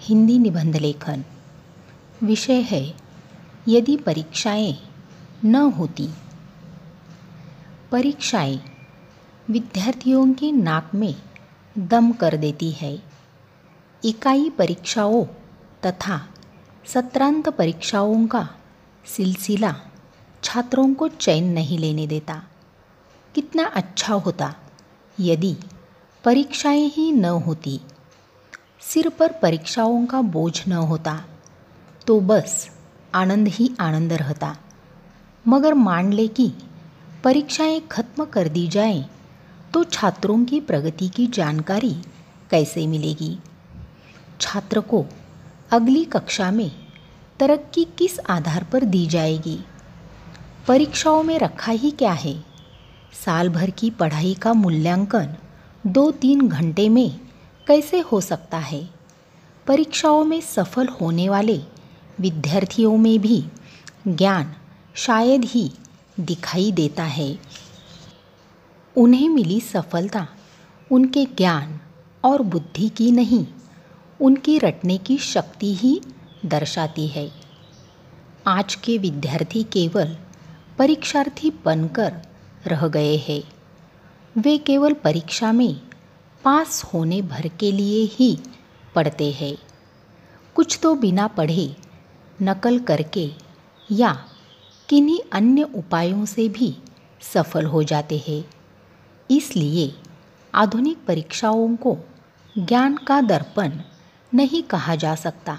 हिंदी निबंध लेखन। विषय है यदि परीक्षाएं न होती। परीक्षाएं विद्यार्थियों के नाक में दम कर देती है। इकाई परीक्षाओं तथा सत्रांत परीक्षाओं का सिलसिला छात्रों को चैन नहीं लेने देता। कितना अच्छा होता यदि परीक्षाएं ही न होती, सिर पर परीक्षाओं का बोझ न होता तो बस आनंद ही आनंद रहता। मगर मान ले कि परीक्षाएं खत्म कर दी जाएं तो छात्रों की प्रगति की जानकारी कैसे मिलेगी? छात्र को अगली कक्षा में तरक्की किस आधार पर दी जाएगी? परीक्षाओं में रखा ही क्या है? साल भर की पढ़ाई का मूल्यांकन 2-3 घंटे में कैसे हो सकता है? परीक्षाओं में सफल होने वाले विद्यार्थियों में भी ज्ञान शायद ही दिखाई देता है। उन्हें मिली सफलता उनके ज्ञान और बुद्धि की नहीं, उनकी रटने की शक्ति ही दर्शाती है। आज के विद्यार्थी केवल परीक्षार्थी बनकर रह गए हैं। वे केवल परीक्षा में पास होने भर के लिए ही पढ़ते हैं। कुछ तो बिना पढ़े नकल करके या किन्हीं अन्य उपायों से भी सफल हो जाते हैं। इसलिए आधुनिक परीक्षाओं को ज्ञान का दर्पण नहीं कहा जा सकता।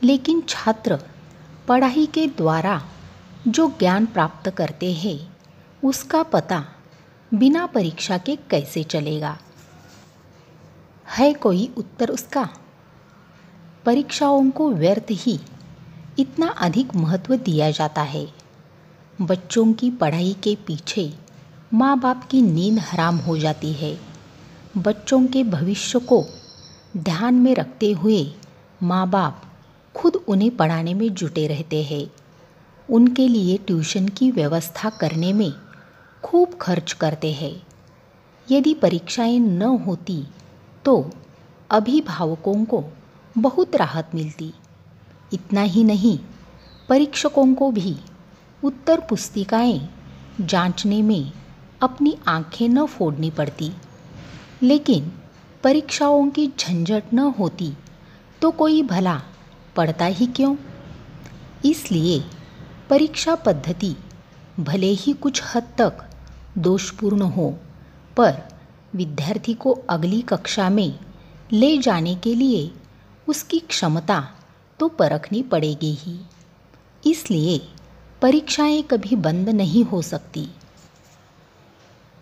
लेकिन छात्र पढ़ाई के द्वारा जो ज्ञान प्राप्त करते हैं उसका पता बिना परीक्षा के कैसे चलेगा? है कोई उत्तर उसका? परीक्षाओं को व्यर्थ ही इतना अधिक महत्व दिया जाता है। बच्चों की पढ़ाई के पीछे माँ बाप की नींद हराम हो जाती है। बच्चों के भविष्य को ध्यान में रखते हुए माँ बाप खुद उन्हें पढ़ाने में जुटे रहते हैं। उनके लिए ट्यूशन की व्यवस्था करने में खूब खर्च करते हैं। यदि परीक्षाएं न होती तो अभिभावकों को बहुत राहत मिलती। इतना ही नहीं, परीक्षकों को भी उत्तर पुस्तिकाएं जांचने में अपनी आंखें न फोड़नी पड़ती। लेकिन परीक्षाओं की झंझट न होती तो कोई भला पढ़ता ही क्यों? इसलिए परीक्षा पद्धति भले ही कुछ हद तक दोषपूर्ण हो, पर विद्यार्थी को अगली कक्षा में ले जाने के लिए उसकी क्षमता तो परखनी पड़ेगी ही। इसलिए परीक्षाएं कभी बंद नहीं हो सकती।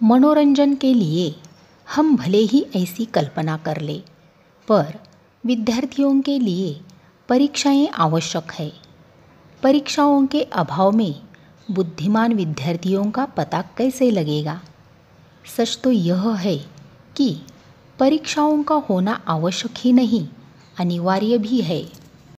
मनोरंजन के लिए हम भले ही ऐसी कल्पना कर ले, पर विद्यार्थियों के लिए परीक्षाएं आवश्यक है। परीक्षाओं के अभाव में बुद्धिमान विद्यार्थियों का पता कैसे लगेगा? सच तो यह है कि परीक्षाओं का होना आवश्यक ही नहीं, अनिवार्य भी है।